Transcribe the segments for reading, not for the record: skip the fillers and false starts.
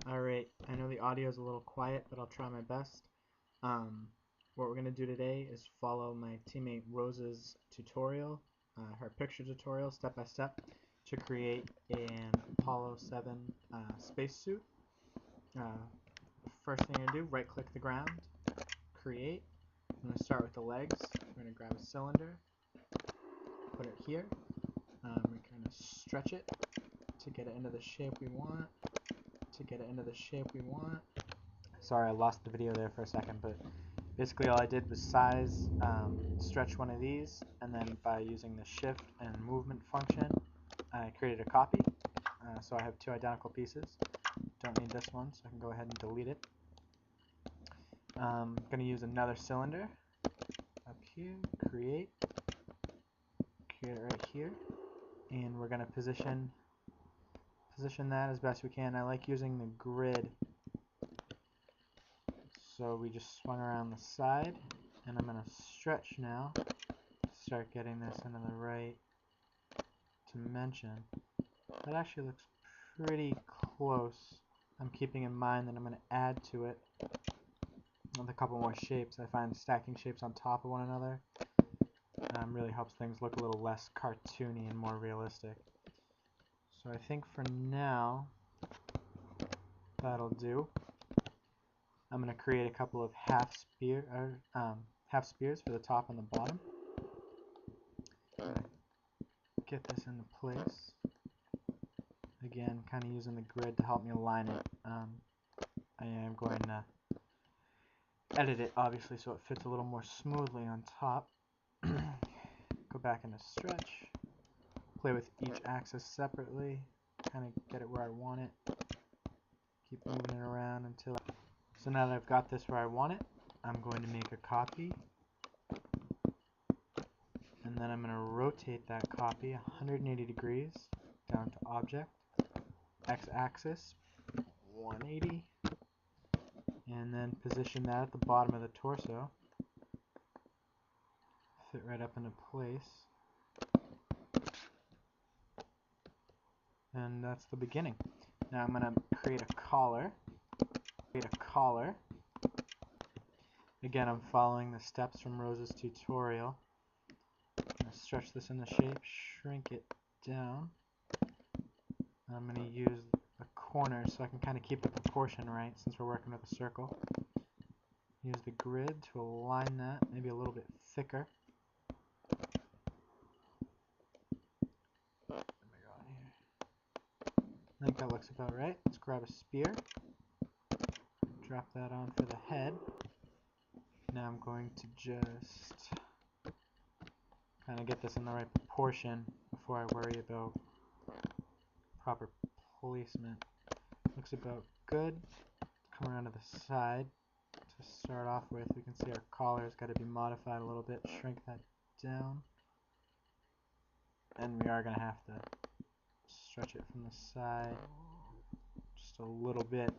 Alright, I know the audio is a little quiet, but I'll try my best. What we're going to do today is follow my teammate Rose's tutorial, her picture tutorial, step by step, to create an Apollo 7 spacesuit. First thing you're going to do, right click the ground, create. I'm going to start with the legs. We're going to grab a cylinder, put it here. We're going to stretch it to get it into the shape we want. Sorry, I lost the video there for a second, but basically all I did was stretch one of these, and then by using the shift and movement function, I created a copy. So I have two identical pieces. Don't need this one, so I can go ahead and delete it. I'm going to use another cylinder up here, create it right here, and we're going to position that as best we can. I like using the grid, so we just swung around the side, and I'm going to stretch now to start getting this into the right dimension. That actually looks pretty close. I'm keeping in mind that I'm going to add to it with a couple more shapes. I find stacking shapes on top of one another really helps things look a little less cartoony and more realistic. So I think for now that'll do. I'm going to create a couple of half spears for the top and the bottom. Get this into place. Again, kind of using the grid to help me align it. I am going to edit it, obviously, so it fits a little more smoothly on top. Go back into stretch. Play with each axis separately. Kind of get it where I want it. Keep moving it around until... So now that I've got this where I want it, I'm going to make a copy. And then I'm going to rotate that copy 180 degrees down to Object, X-axis, 180, and then position that at the bottom of the torso. Fit right up into place. And that's the beginning. Now I'm going to create a collar. Again, I'm following the steps from Rose's tutorial. I'm going to stretch this into shape, shrink it down. I'm going to use the corner so I can kind of keep the proportion right since we're working with a circle. Use the grid to align that, maybe a little bit thicker. What am I got here? I think that looks about right. Let's grab a spear. Drop that on for the head. Now I'm going to just kind of get this in the right proportion before I worry about proper placement. Looks about good. Come around to the side to start off with. We can see our collar's got to be modified a little bit. Shrink that down. And we are going to have to stretch it from the side just a little bit.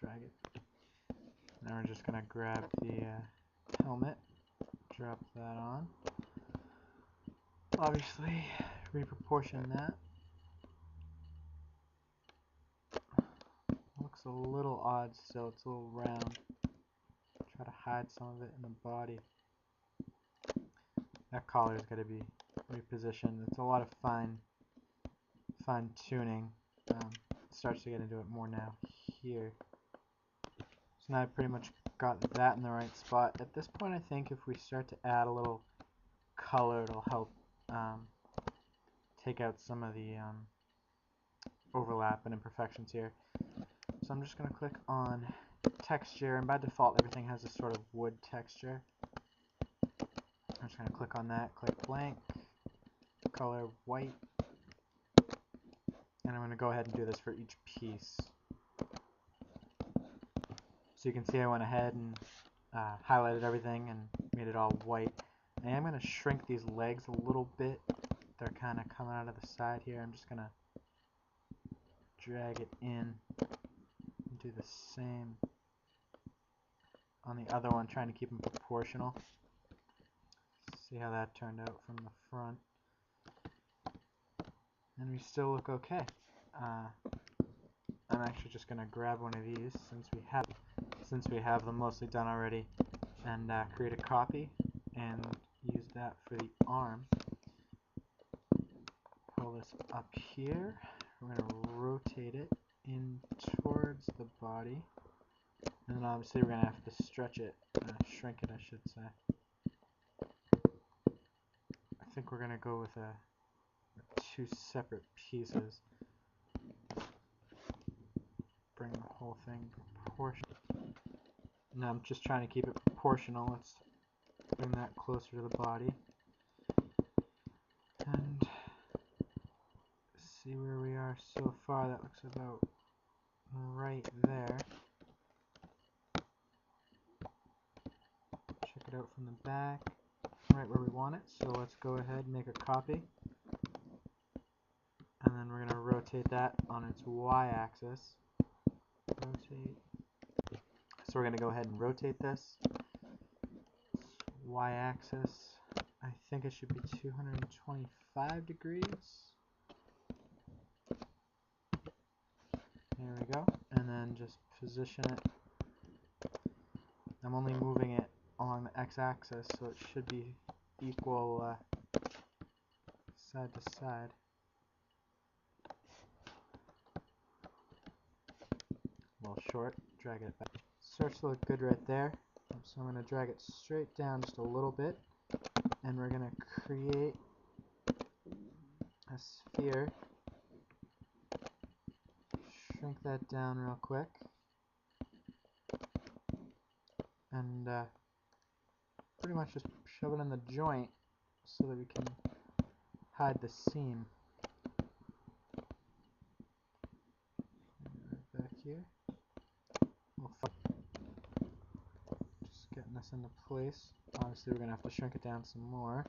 Drag it. Now we're just going to grab the helmet, drop that on. Obviously, reproportion that. Looks a little odd still, it's a little round. Try to hide some of it in the body. That collar's got to be repositioned. It's a lot of fine tuning. Starts to get into it more now here. So now I've pretty much got that in the right spot. At this point, I think if we start to add a little color, it'll help take out some of the overlap and imperfections here. So I'm just going to click on texture, and by default everything has a sort of wood texture. I'm just going to click on that, click blank, color white, and I'm going to go ahead and do this for each piece. So you can see I went ahead and highlighted everything and made it all white. I am going to shrink these legs a little bit. They're kind of coming out of the side here. I'm just going to drag it in and do the same on the other one, trying to keep them proportional. See how that turned out from the front. And we still look okay. I'm actually just going to grab one of these since we have them mostly done already, and create a copy and use that for the arm. Pull this up here. We're going to rotate it in towards the body, and then obviously we're going to have to stretch it, shrink it I should say. I think we're going to go with two separate pieces. Bring the whole thing proportional. Now I'm just trying to keep it proportional. Let's bring that closer to the body and see where we are so far. That looks about right there. Check it out from the back, right where we want it. So let's go ahead and make a copy, and then we're going to rotate that on its y-axis. Rotate. So we're going to go ahead and rotate this. Y-axis, I think it should be 225 degrees. There we go. And then just position it. I'm only moving it along the x-axis, so it should be equal side to side. A little short. Drag it back. Starts to look good right there. So I'm going to drag it straight down just a little bit, and we're going to create a sphere. Shrink that down real quick, and pretty much just shove it in the joint so that we can hide the seam. Right back here. Just getting this into place. Obviously we're going to have to shrink it down some more.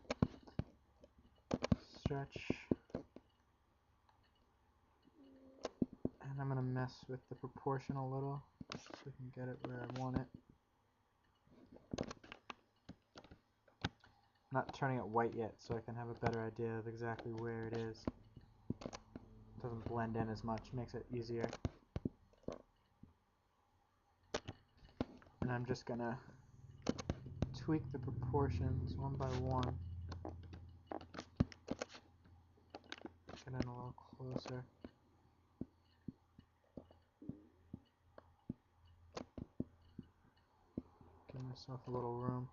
Stretch. And I'm going to mess with the proportion a little so we can get it where I want it. I'm not turning it white yet, so I can have a better idea of exactly where it is. It doesn't blend in as much, makes it easier. And I'm just going to tweak the proportions one by one. Get in a little closer. Give myself a little room.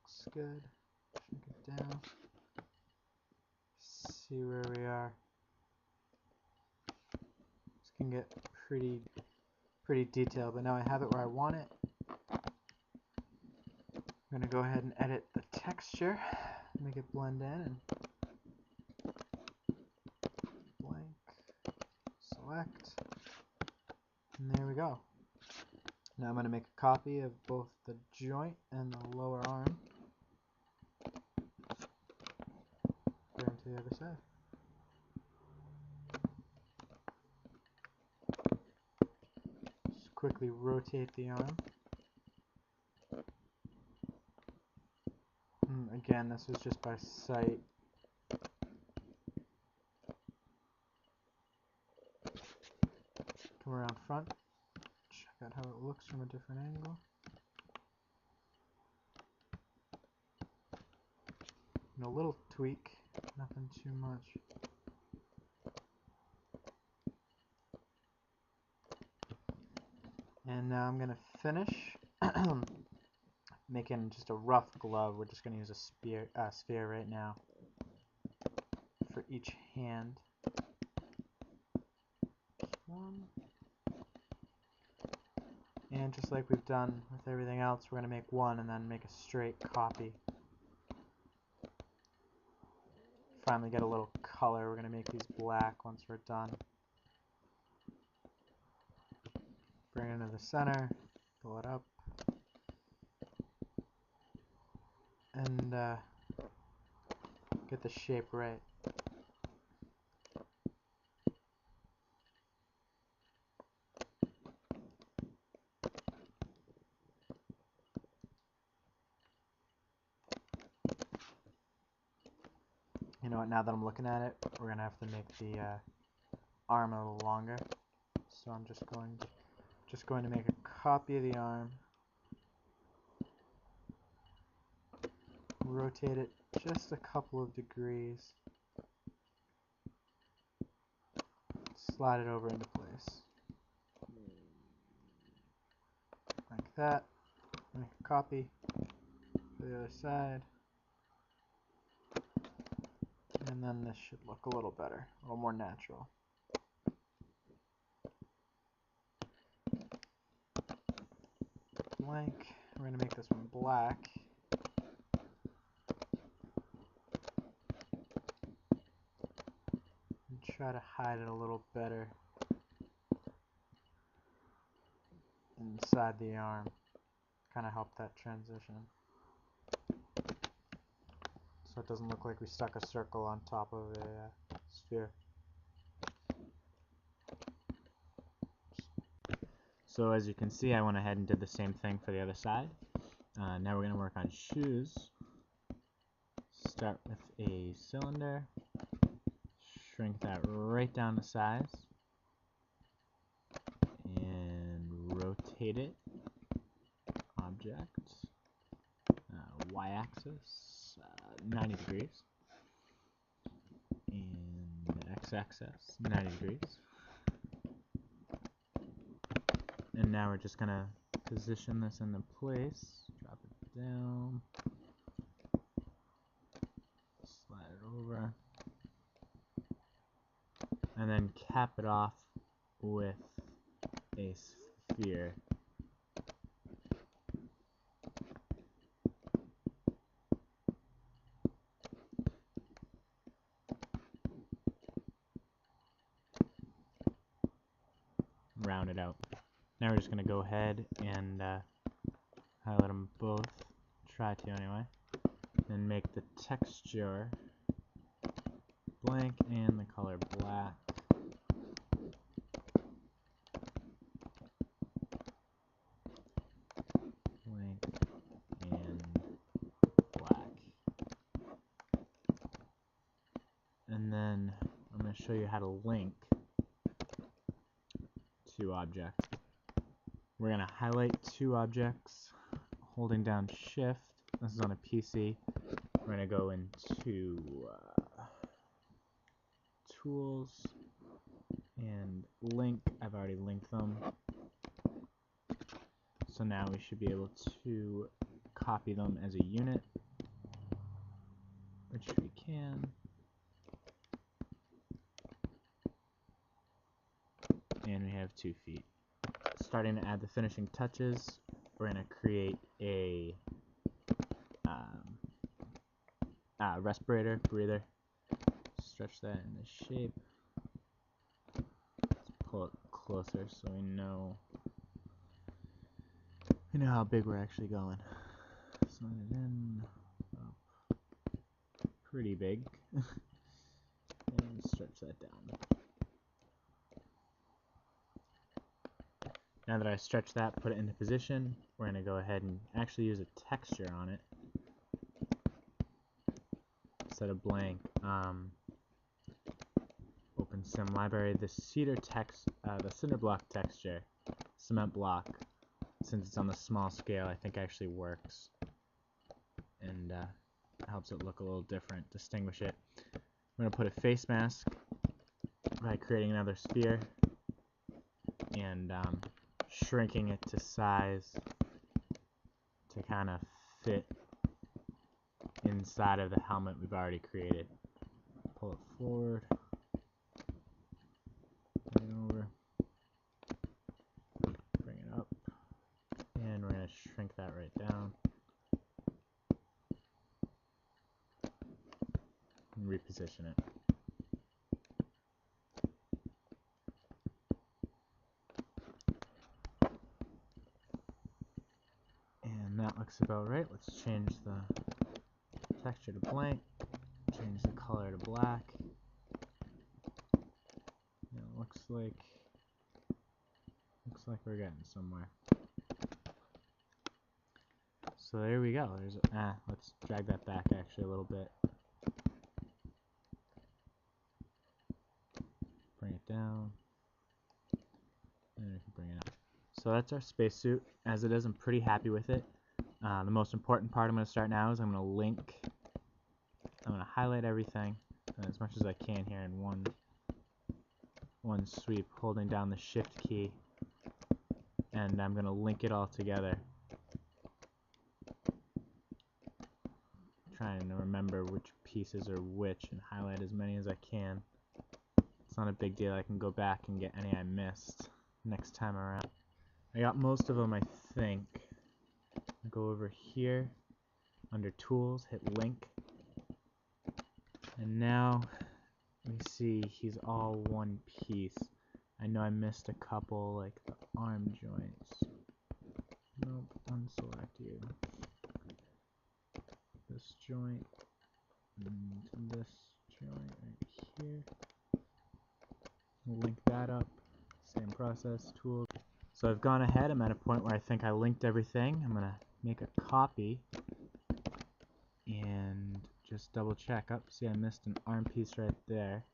Looks good. Shrink it down. See where we are. This can get pretty detailed, but now I have it where I want it. I'm going to go ahead and edit the texture, make it blend in, and blank, select, and there we go. Now I'm going to make a copy of both the joint and the lower arm. Bring it to the other side. Just quickly rotate the arm. Again, this is just by sight. Come around front. Check out how it looks from a different angle. And a little tweak, nothing too much. And now I'm going to finish making just a rough glove. We're just going to use a sphere right now for each hand. Just one. And just like we've done with everything else, we're going to make one and then make a straight copy. Finally get a little color. We're going to make these black once we're done. Bring it into the center, pull it up, and get the shape right. what, now that I'm looking at it, we're going to have to make the arm a little longer. So I'm just going to make a copy of the arm, rotate it just a couple of degrees, slide it over into place. Like that. Make a copy for the other side. And then this should look a little better, a little more natural. Blank. We're going to make this one black. And try to hide it a little better inside the arm. Kind of help that transition. So it doesn't look like we stuck a circle on top of a sphere. So as you can see, I went ahead and did the same thing for the other side. Now we're going to work on shoes. Start with a cylinder. Shrink that right down to size. And rotate it. Object. Y-axis. 90 degrees. And x-axis. 90 degrees. And now we're just going to position this into place, drop it down, slide it over, and then cap it off with a sphere. Round it out. Now we're just going to go ahead and highlight them both, try to anyway, and make the texture blank and the color black. Blank and black. And then I'm going to show you how to link two objects. We're going to highlight two objects, holding down Shift. This is on a PC. We're going to go into Tools and Link. I've already linked them. So now we should be able to copy them as a unit, which we can. And we have 2 feet. Starting to add the finishing touches, we're going to create a respirator, breather. Stretch that into shape. Let's pull it closer so we know how big we're actually going. Slide it in, up, pretty big, and stretch that down. Now that I stretched that, put it into position, we're going to go ahead and actually use a texture on it instead of blank. Open Sim Library. The the cinder block texture, cement block, since it's on the small scale, I think actually works and helps it look a little different, distinguish it. I'm going to put a face mask by creating another sphere and shrinking it to size to kind of fit inside of the helmet we've already created. Pull it forward, bring it over, bring it up, and we're going to shrink that right down and reposition it. And that looks about right. Let's change the texture to blank, change the color to black. And it looks like we're getting somewhere. So there we go. Let's drag that back actually a little bit. down, and we can bring it up. So that's our spacesuit. As it is, I'm pretty happy with it. The most important part I'm going to start now is I'm going to highlight everything as much as I can here in one sweep, holding down the shift key, and I'm going to link it all together. Trying to remember which pieces are which and highlight as many as I can. It's not a big deal. I can go back and get any I missed next time around. I got most of them, I think. I'll go over here under Tools, hit Link, and now we see he's all one piece. I know I missed a couple, like the arm joints. Nope, unselect you. This joint and this joint right here. We'll link that up. Same process, Tools. So I've gone ahead. I'm at a point where I think I linked everything. I'm gonna make a copy and just double check. Up, see I missed an arm piece right there.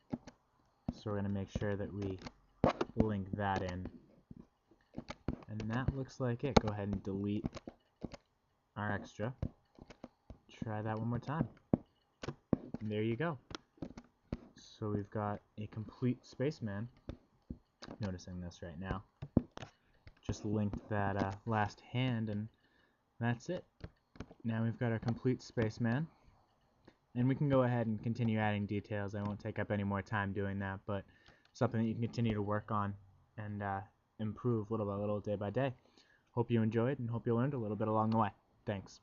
So we're gonna make sure that we link that in. And that looks like it. Go ahead and delete our extra. Try that one more time. And there you go. So we've got a complete spaceman. Noticing this right now. Just linked that last hand, and that's it. Now we've got our complete spaceman. And we can go ahead and continue adding details. I won't take up any more time doing that, but something that you can continue to work on and improve little by little, day by day. Hope you enjoyed, and hope you learned a little bit along the way. Thanks.